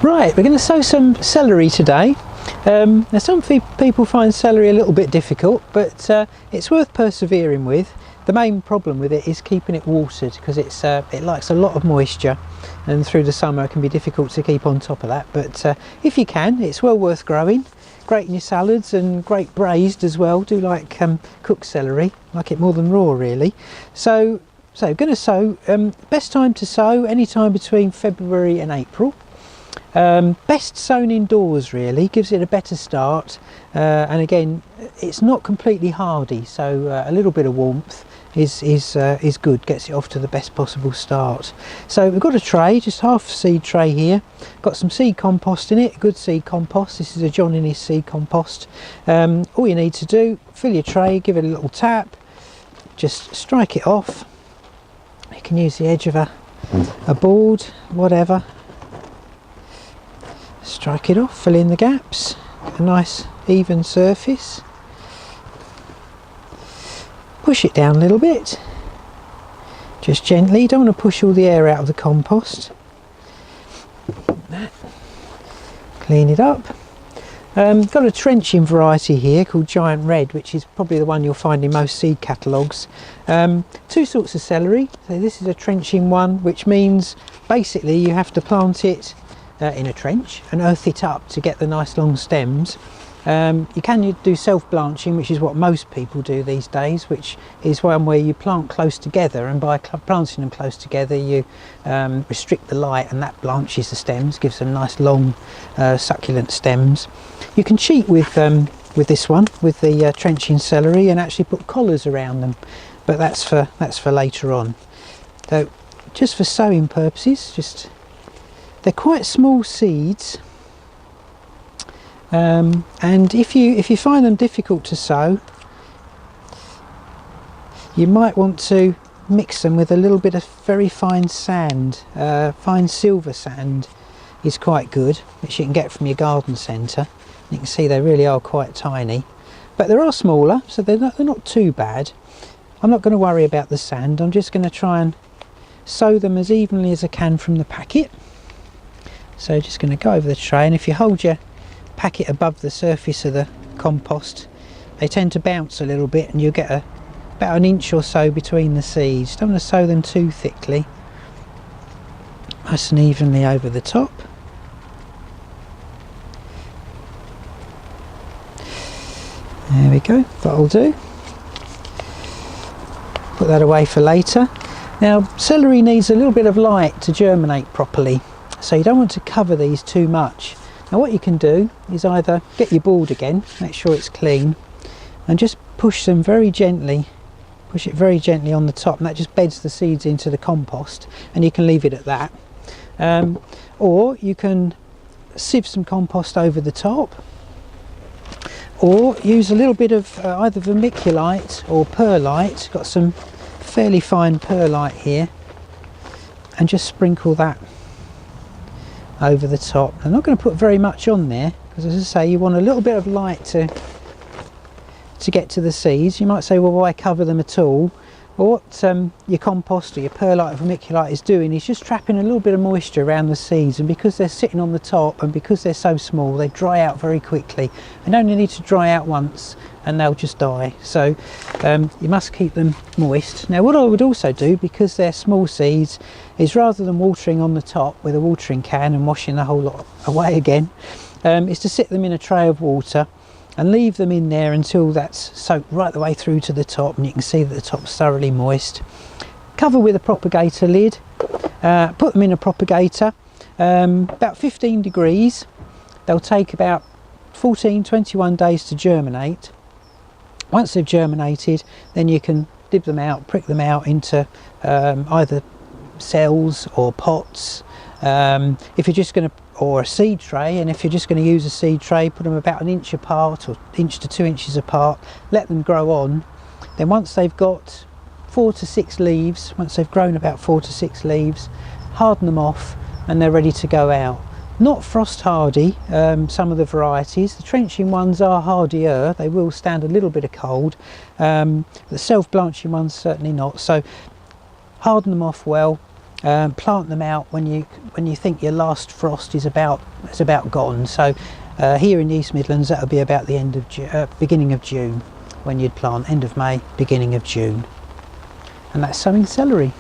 Right, we're going to sow some celery today. Now some people find celery a little bit difficult, but it's worth persevering with. The main problem with it is keeping it watered, because it likes a lot of moisture, and through the summer it can be difficult to keep on top of that. But if you can, it's well worth growing. Great in your salads and great braised as well. Do like cooked celery, like it more than raw really. So going to sow. Best time to sow any time between February and April. Best sown indoors really, gives it a better start, and again it's not completely hardy, so a little bit of warmth is good, gets it off to the best possible start. So we've got a tray, just half seed tray here, got some seed compost in it, good seed compost. This is a John Innes seed compost. All you need to do, fill your tray, give it a little tap, just strike it off. You can use the edge of a board, whatever. Strike it off, fill in the gaps, a nice even surface. Push it down a little bit, just gently. You don't want to push all the air out of the compost. Clean it up. Got a trenching variety here called Giant Red, which is probably the one you'll find in most seed catalogues. Two sorts of celery. So this is a trenching one, which means basically you have to plant it in a trench and earth it up to get the nice long stems. You can do self-blanching, which is what most people do these days, which is one where you plant close together, and by planting them close together you restrict the light, and that blanches the stems, gives them nice long succulent stems. You can cheat with this one, with the trenching celery, and actually put collars around them, but that's for later on. So just for sowing purposes, they're quite small seeds, and if you find them difficult to sow, you might want to mix them with a little bit of very fine sand. Fine silver sand is quite good, which you can get from your garden centre. You can see they really are quite tiny, but there are smaller, so they're not too bad. I'm not going to worry about the sand. I'm just going to try and sow them as evenly as I can from the packet. So just going to go over the tray, and if you hold your packet above the surface of the compost, they tend to bounce a little bit, and you'll get about an inch or so between the seeds. Don't want to sow them too thickly. Nice and evenly over the top. There we go, that'll do. Put that away for later. Now celery needs a little bit of light to germinate properly, so you don't want to cover these too much. Now what you can do is either get your board again, make sure it's clean, and just push them very gently, push it very gently on the top, and that just beds the seeds into the compost, and you can leave it at that. Or you can sieve some compost over the top, or use a little bit of either vermiculite or perlite. Got some fairly fine perlite here, and just sprinkle that over the top. I'm not going to put very much on there, because as I say, you want a little bit of light to get to the seeds. You might say, well, why cover them at all? Well, what your compost or your perlite or vermiculite is doing is just trapping a little bit of moisture around the seeds, and because they're sitting on the top and because they're so small, they dry out very quickly, and only need to dry out once and they'll just die. So you must keep them moist. Now what I would also do, because they're small seeds, is rather than watering on the top with a watering can and washing the whole lot away again, is to sit them in a tray of water and leave them in there until that's soaked right the way through to the top, and you can see that the top's thoroughly moist. Cover with a propagator lid, put them in a propagator, about 15 degrees. They'll take about 14-21 days to germinate. Once they've germinated, then you can dib them out, prick them out into either cells or pots. If you're just going to, or a seed tray, and if you're just going to use a seed tray, put them about an inch apart, or inch to 2 inches apart, let them grow on. Then once they've got 4 to 6 leaves, once they've grown about 4 to 6 leaves, harden them off and they're ready to go out. Not frost hardy, some of the varieties. The trenching ones are hardier, they will stand a little bit of cold. The self-blanching ones certainly not, so harden them off well, plant them out when you think your last frost is about gone. So here in the East Midlands, that would be about the end of beginning of June when you'd plant. End of May, beginning of June. And that's sowing celery.